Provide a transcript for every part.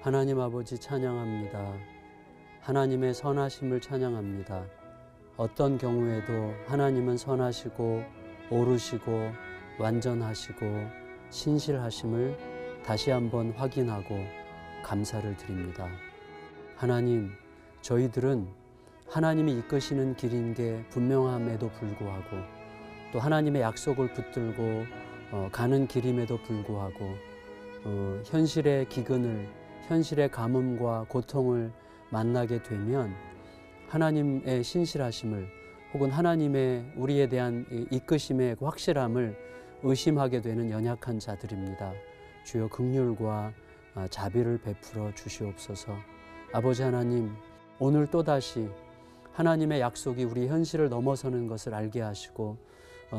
하나님 아버지 찬양합니다. 하나님의 선하심을 찬양합니다. 어떤 경우에도 하나님은 선하시고 오르시고 완전하시고 신실하심을 다시 한번 확인하고 감사를 드립니다. 하나님, 저희들은 하나님이 이끄시는 길인 게 분명함에도 불구하고 또 하나님의 약속을 붙들고 가는 길임에도 불구하고 현실의 기근을, 현실의 가뭄과 고통을 만나게 되면 하나님의 신실하심을 혹은 하나님의 우리에 대한 이끄심의 확실함을 의심하게 되는 연약한 자들입니다. 주여 긍휼과 자비를 베풀어 주시옵소서. 아버지 하나님, 오늘 또다시 하나님의 약속이 우리 현실을 넘어서는 것을 알게 하시고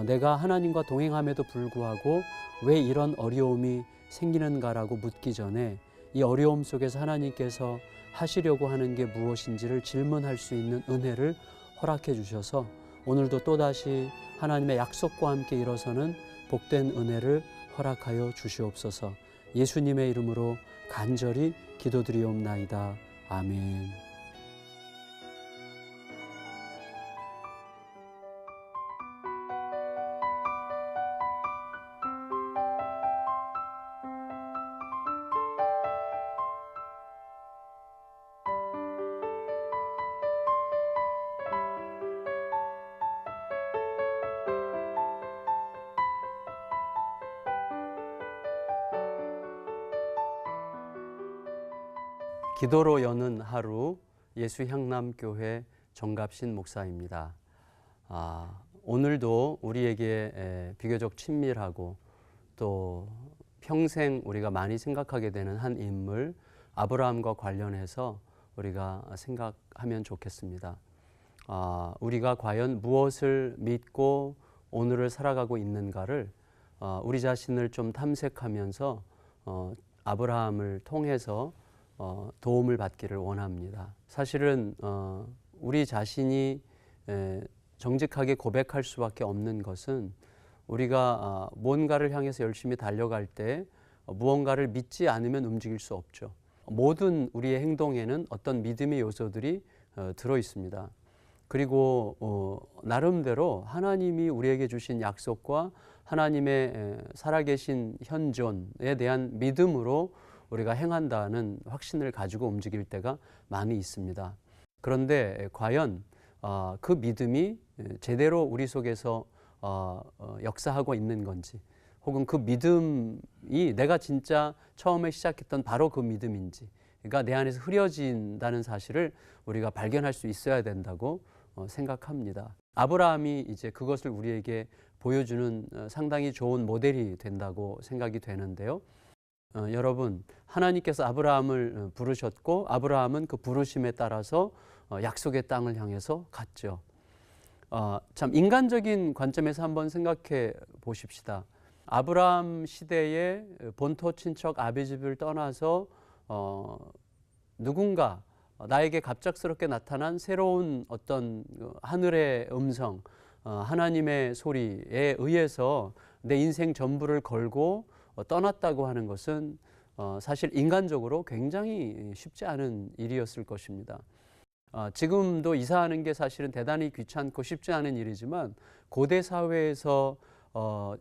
내가 하나님과 동행함에도 불구하고 왜 이런 어려움이 생기는가라고 묻기 전에 이 어려움 속에서 하나님께서 하시려고 하는 게 무엇인지를 질문할 수 있는 은혜를 허락해 주셔서 오늘도 또다시 하나님의 약속과 함께 일어서는 복된 은혜를 허락하여 주시옵소서. 예수님의 이름으로 간절히 기도드리옵나이다. 아멘. 기도로 여는 하루, 예수향남교회 정갑신 목사입니다. 오늘도 우리에게 비교적 친밀하고 또 평생 우리가 많이 생각하게 되는 한 인물 아브라함과 관련해서 우리가 생각하면 좋겠습니다. 우리가 과연 무엇을 믿고 오늘을 살아가고 있는가를 우리 자신을 좀 탐색하면서 아브라함을 통해서 도움을 받기를 원합니다. 사실은 우리 자신이 정직하게 고백할 수밖에 없는 것은 우리가 뭔가를 향해서 열심히 달려갈 때 무언가를 믿지 않으면 움직일 수 없죠. 모든 우리의 행동에는 어떤 믿음의 요소들이 들어 있습니다. 그리고 나름대로 하나님이 우리에게 주신 약속과 하나님의 살아계신 현존에 대한 믿음으로 우리가 행한다는 확신을 가지고 움직일 때가 많이 있습니다. 그런데 과연 그 믿음이 제대로 우리 속에서 역사하고 있는 건지, 혹은 그 믿음이 내가 진짜 처음에 시작했던 바로 그 믿음인지, 그러니까 내 안에서 흐려진다는 사실을 우리가 발견할 수 있어야 된다고 생각합니다. 아브라함이 이제 그것을 우리에게 보여주는 상당히 좋은 모델이 된다고 생각이 되는데요. 여러분, 하나님께서 아브라함을 부르셨고 아브라함은 그 부르심에 따라서 약속의 땅을 향해서 갔죠. 참 인간적인 관점에서 한번 생각해 보십시다. 아브라함 시대에 본토 친척 아비집을 떠나서 누군가 나에게 갑작스럽게 나타난 새로운 어떤 하늘의 음성, 하나님의 소리에 의해서 내 인생 전부를 걸고 떠났다고 하는 것은 사실 인간적으로 굉장히 쉽지 않은 일이었을 것입니다. 지금도 이사하는 게 사실은 대단히 귀찮고 쉽지 않은 일이지만 고대 사회에서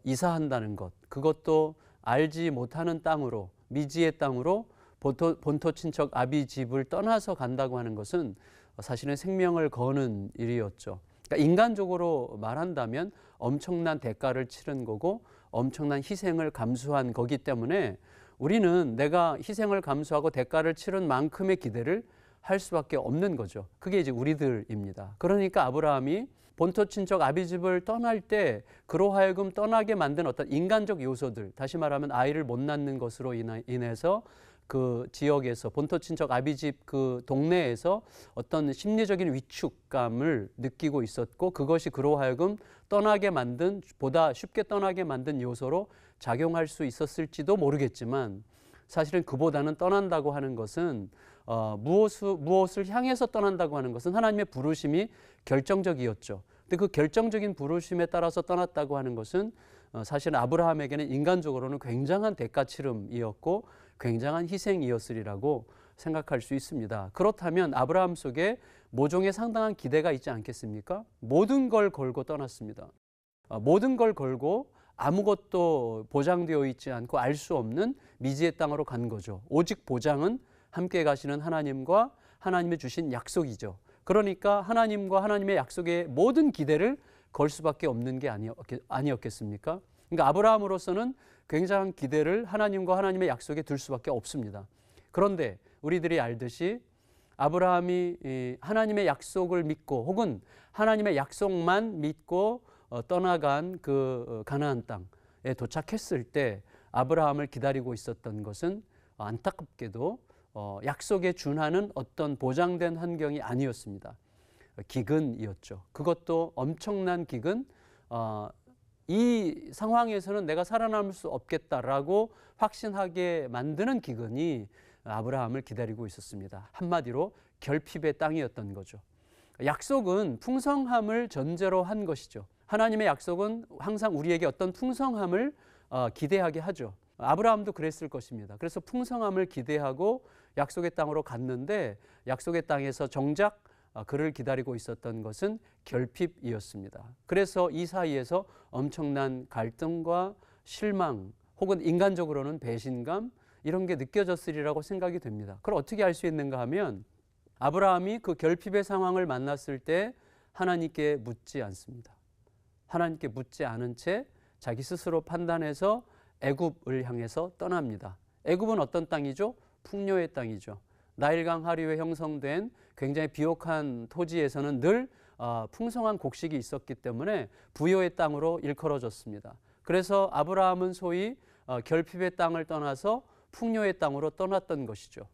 이사한다는 것, 그것도 알지 못하는 땅으로, 미지의 땅으로 본토 친척 아비 집을 떠나서 간다고 하는 것은 사실은 생명을 거는 일이었죠. 그러니까 인간적으로 말한다면 엄청난 대가를 치른 거고 엄청난 희생을 감수한 거기 때문에 우리는 내가 희생을 감수하고 대가를 치른 만큼의 기대를 할 수밖에 없는 거죠. 그게 이제 우리들입니다. 그러니까 아브라함이 본토 친척 아비집을 떠날 때 그로 하여금 떠나게 만든 어떤 인간적 요소들, 다시 말하면 아이를 못 낳는 것으로 인해서 그 지역에서 본토 친척 아비집 그 동네에서 어떤 심리적인 위축감을 느끼고 있었고, 그것이 그로 하여금 떠나게 만든, 보다 쉽게 떠나게 만든 요소로 작용할 수 있었을지도 모르겠지만, 사실은 그보다는 떠난다고 하는 것은 무엇을 향해서 떠난다고 하는 것은 하나님의 부르심이 결정적이었죠. 근데 그 결정적인 부르심에 따라서 떠났다고 하는 것은 사실 아브라함에게는 인간적으로는 굉장한 대가 치름이었고, 굉장한 희생이었으리라고 생각할 수 있습니다. 그렇다면 아브라함 속에 모종에 상당한 기대가 있지 않겠습니까? 모든 걸 걸고 떠났습니다. 모든 걸 걸고 아무것도 보장되어 있지 않고 알 수 없는 미지의 땅으로 간 거죠. 오직 보장은 함께 가시는 하나님과 하나님이 주신 약속이죠. 그러니까 하나님과 하나님의 약속에 모든 기대를 걸 수밖에 없는 게 아니었겠습니까? 그러니까 아브라함으로서는 굉장한 기대를 하나님과 하나님의 약속에 둘 수밖에 없습니다. 그런데 우리들이 알듯이 아브라함이 하나님의 약속을 믿고 혹은 하나님의 약속만 믿고 떠나간 그 가나안 땅에 도착했을 때 아브라함을 기다리고 있었던 것은 안타깝게도 약속에 준하는 어떤 보장된 환경이 아니었습니다. 기근이었죠. 그것도 엄청난 기근. 이 상황에서는 내가 살아남을 수 없겠다라고 확신하게 만드는 기근이 아브라함을 기다리고 있었습니다. 한마디로 결핍의 땅이었던 거죠. 약속은 풍성함을 전제로 한 것이죠. 하나님의 약속은 항상 우리에게 어떤 풍성함을 기대하게 하죠. 아브라함도 그랬을 것입니다. 그래서 풍성함을 기대하고 약속의 땅으로 갔는데 약속의 땅에서 정작 그를 기다리고 있었던 것은 결핍이었습니다. 그래서 이 사이에서 엄청난 갈등과 실망 혹은 인간적으로는 배신감 이런 게 느껴졌으리라고 생각이 됩니다. 그걸 어떻게 알 수 있는가 하면 아브라함이 그 결핍의 상황을 만났을 때 하나님께 묻지 않습니다. 하나님께 묻지 않은 채 자기 스스로 판단해서 애굽을 향해서 떠납니다. 애굽은 어떤 땅이죠? 풍요의 땅이죠. 나일강 하류에 형성된 굉장히 비옥한 토지에서는 늘 풍성한 곡식이 있었기 때문에 부요의 땅으로 일컬어졌습니다. 그래서 아브라함은 소위 결핍의 땅을 떠나서 풍요의 땅으로 떠났던 것이죠.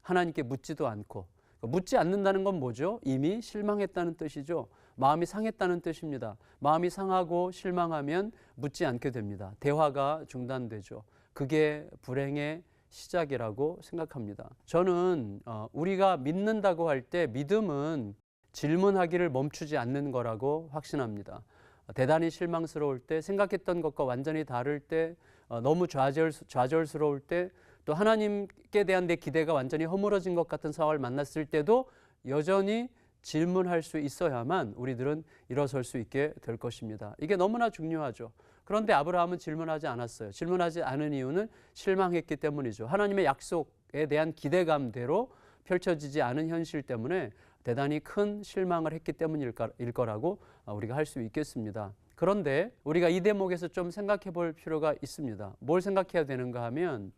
하나님께 묻지도 않고. 묻지 않는다는 건 뭐죠? 이미 실망했다는 뜻이죠. 마음이 상했다는 뜻입니다. 마음이 상하고 실망하면 묻지 않게 됩니다. 대화가 중단되죠. 그게 불행의 시작이라고 생각합니다. 저는 우리가 믿는다고 할 때 믿음은 질문하기를 멈추지 않는 거라고 확신합니다. 대단히 실망스러울 때, 생각했던 것과 완전히 다를 때, 너무 좌절스러울 때, 또 하나님께 대한 내 기대가 완전히 허물어진 것 같은 상황을 만났을 때도 여전히 질문할 수 있어야만 우리들은 일어설 수 있게 될 것입니다. 이게 너무나 중요하죠. 그런데 아브라함은 질문하지 않았어요. 질문하지 않은 이유는 실망했기 때문이죠. 하나님의 약속에 대한 기대감대로 펼쳐지지 않은 현실 때문에 대단히 큰 실망을 했기 때문일 거라고 우리가 할 수 있겠습니다. 그런데 우리가 이 대목에서 좀 생각해 볼 필요가 있습니다. 뭘 생각해야 되는가 하면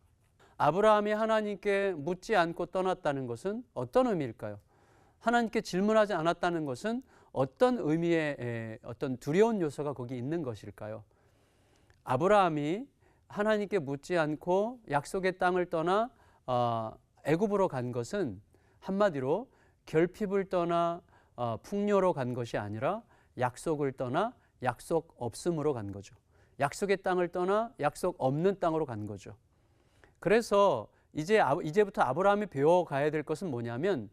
아브라함이 하나님께 묻지 않고 떠났다는 것은 어떤 의미일까요? 하나님께 질문하지 않았다는 것은 어떤 의미의 어떤 두려운 요소가 거기 있는 것일까요? 아브라함이 하나님께 묻지 않고 약속의 땅을 떠나 애굽으로 간 것은 한마디로 결핍을 떠나 풍요로 간 것이 아니라 약속을 떠나 약속 없음으로 간 거죠. 약속의 땅을 떠나 약속 없는 땅으로 간 거죠. 그래서 이제부터 아브라함이 배워가야 될 것은 뭐냐면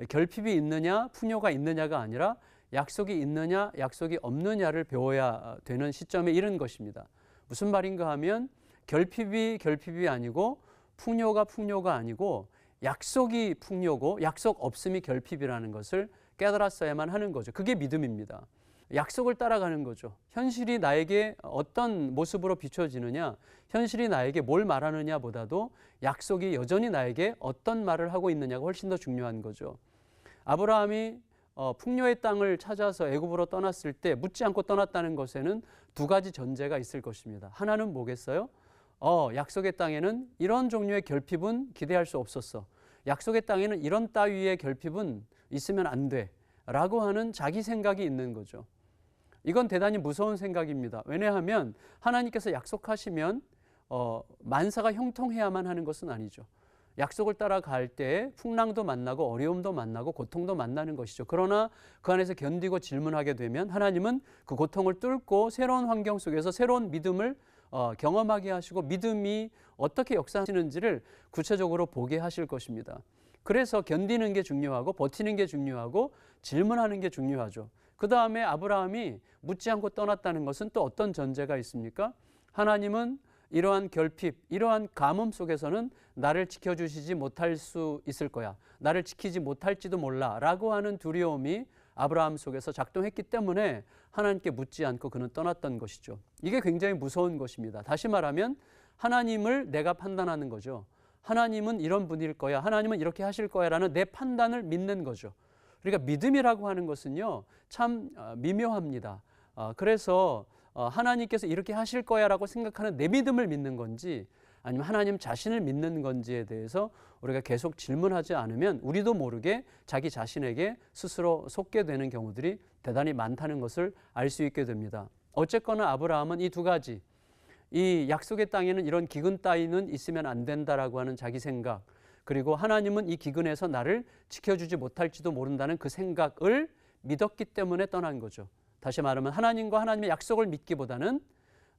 결핍이 있느냐 풍요가 있느냐가 아니라 약속이 있느냐 약속이 없느냐를 배워야 되는 시점에 이른 것입니다. 무슨 말인가 하면 결핍이 아니고 풍요가 아니고 약속이 풍요고 약속 없음이 결핍이라는 것을 깨달았어야만 하는 거죠. 그게 믿음입니다. 약속을 따라가는 거죠. 현실이 나에게 어떤 모습으로 비춰지느냐, 현실이 나에게 뭘 말하느냐 보다도 약속이 여전히 나에게 어떤 말을 하고 있느냐가 훨씬 더 중요한 거죠. 아브라함이 풍요의 땅을 찾아서 애굽으로 떠났을 때 묻지 않고 떠났다는 것에는 두 가지 전제가 있을 것입니다. 하나는 뭐겠어요? 약속의 땅에는 이런 종류의 결핍은 기대할 수 없었어. 약속의 땅에는 이런 따위의 결핍은 있으면 안 돼. 라고 하는 자기 생각이 있는 거죠. 이건 대단히 무서운 생각입니다. 왜냐하면 하나님께서 약속하시면 만사가 형통해야만 하는 것은 아니죠. 약속을 따라갈 때 풍랑도 만나고 어려움도 만나고 고통도 만나는 것이죠. 그러나 그 안에서 견디고 질문하게 되면 하나님은 그 고통을 뚫고 새로운 환경 속에서 새로운 믿음을 경험하게 하시고 믿음이 어떻게 역사하시는지를 구체적으로 보게 하실 것입니다. 그래서 견디는 게 중요하고 버티는 게 중요하고 질문하는 게 중요하죠. 그 다음에 아브라함이 묻지 않고 떠났다는 것은 또 어떤 전제가 있습니까? 하나님은 이러한 결핍, 이러한 가뭄 속에서는 나를 지켜주시지 못할 수 있을 거야. 나를 지키지 못할지도 몰라 라고 하는 두려움이 아브라함 속에서 작동했기 때문에 하나님께 묻지 않고 그는 떠났던 것이죠. 이게 굉장히 무서운 것입니다. 다시 말하면 하나님을 내가 판단하는 거죠. 하나님은 이런 분일 거야. 하나님은 이렇게 하실 거야 라는 내 판단을 믿는 거죠. 그러니까 믿음이라고 하는 것은요, 참 미묘합니다. 그래서 하나님께서 이렇게 하실 거야 라고 생각하는 내 믿음을 믿는 건지 아니면 하나님 자신을 믿는 건지에 대해서 우리가 계속 질문하지 않으면 우리도 모르게 자기 자신에게 스스로 속게 되는 경우들이 대단히 많다는 것을 알 수 있게 됩니다. 어쨌거나 아브라함은 이 두 가지, 이 약속의 땅에는 이런 기근 따위는 있으면 안 된다라고 하는 자기 생각, 그리고 하나님은 이 기근에서 나를 지켜주지 못할지도 모른다는 그 생각을 믿었기 때문에 떠난 거죠. 다시 말하면 하나님과 하나님의 약속을 믿기보다는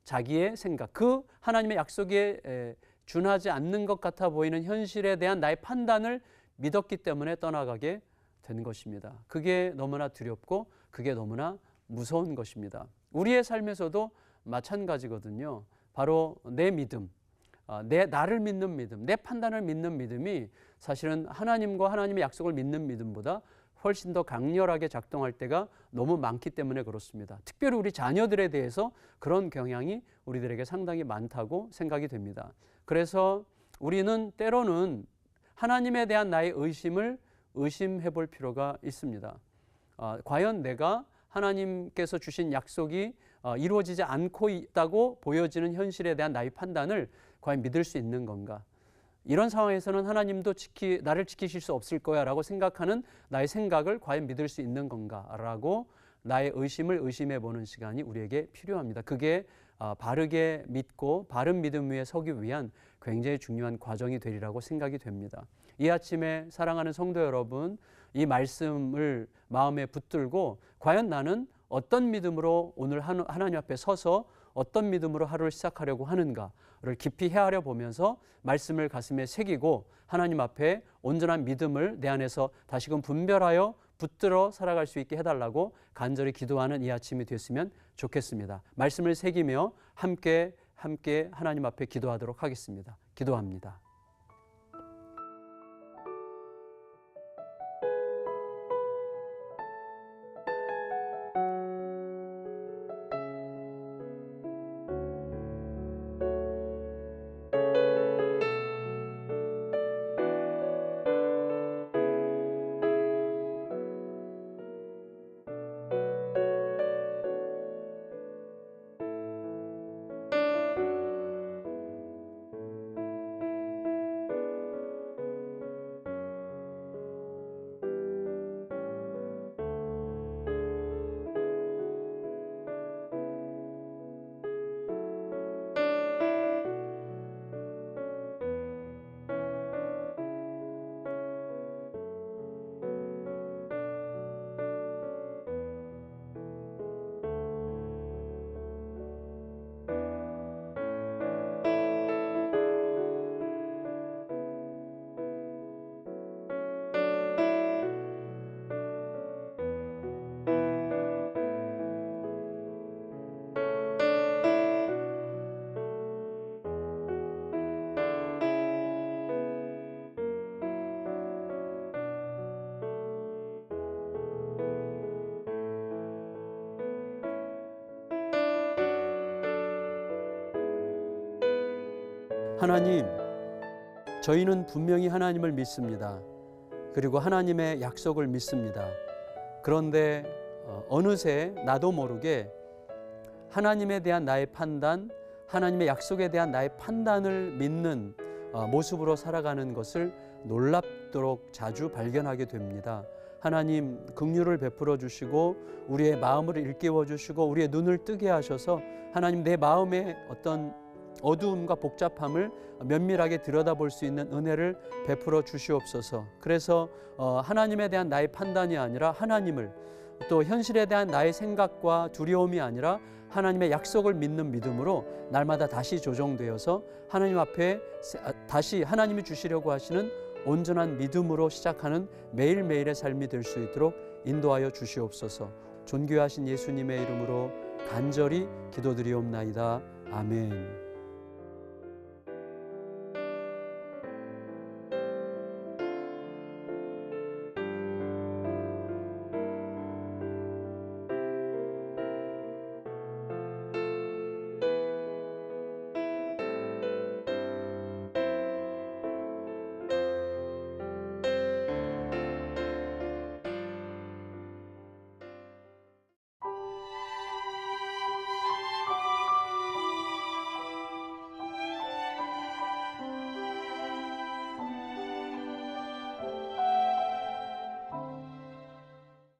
자기의 생각, 그 하나님의 약속에 준하지 않는 것 같아 보이는 현실에 대한 나의 판단을 믿었기 때문에 떠나가게 된 것입니다. 그게 너무나 두렵고 그게 너무나 무서운 것입니다. 우리의 삶에서도 마찬가지거든요. 바로 내 믿음, 나를 믿는 믿음, 내 판단을 믿는 믿음이 사실은 하나님과 하나님의 약속을 믿는 믿음보다 훨씬 더 강렬하게 작동할 때가 너무 많기 때문에 그렇습니다. 특별히 우리 자녀들에 대해서 그런 경향이 우리들에게 상당히 많다고 생각이 됩니다. 그래서 우리는 때로는 하나님에 대한 나의 의심을 의심해 볼 필요가 있습니다. 과연 내가 하나님께서 주신 약속이 이루어지지 않고 있다고 보여지는 현실에 대한 나의 판단을 과연 믿을 수 있는 건가? 이런 상황에서는 하나님도 나를 지키실 수 없을 거야 라고 생각하는 나의 생각을 과연 믿을 수 있는 건가 라고 나의 의심을 의심해 보는 시간이 우리에게 필요합니다. 그게 바르게 믿고 바른 믿음 위에 서기 위한 굉장히 중요한 과정이 되리라고 생각이 됩니다. 이 아침에 사랑하는 성도 여러분, 이 말씀을 마음에 붙들고 과연 나는 어떤 믿음으로 오늘 하나님 앞에 서서 어떤 믿음으로 하루를 시작하려고 하는가를 깊이 헤아려 보면서 말씀을 가슴에 새기고 하나님 앞에 온전한 믿음을 내 안에서 다시금 분별하여 붙들어 살아갈 수 있게 해달라고 간절히 기도하는 이 아침이 됐으면 좋겠습니다. 말씀을 새기며 함께 하나님 앞에 기도하도록 하겠습니다. 기도합니다. 하나님, 저희는 분명히 하나님을 믿습니다. 그리고 하나님의 약속을 믿습니다. 그런데 어느새 나도 모르게 하나님에 대한 나의 판단, 하나님의 약속에 대한 나의 판단을 믿는 모습으로 살아가는 것을 놀랍도록 자주 발견하게 됩니다. 하나님, 긍휼을 베풀어 주시고 우리의 마음을 일깨워 주시고 우리의 눈을 뜨게 하셔서 하나님, 내 마음의 어떤 어두움과 복잡함을 면밀하게 들여다볼 수 있는 은혜를 베풀어 주시옵소서. 그래서 하나님에 대한 나의 판단이 아니라 하나님을, 또 현실에 대한 나의 생각과 두려움이 아니라 하나님의 약속을 믿는 믿음으로 날마다 다시 조정되어서 하나님 앞에 다시 하나님이 주시려고 하시는 온전한 믿음으로 시작하는 매일매일의 삶이 될 수 있도록 인도하여 주시옵소서. 존귀하신 예수님의 이름으로 간절히 기도드리옵나이다. 아멘.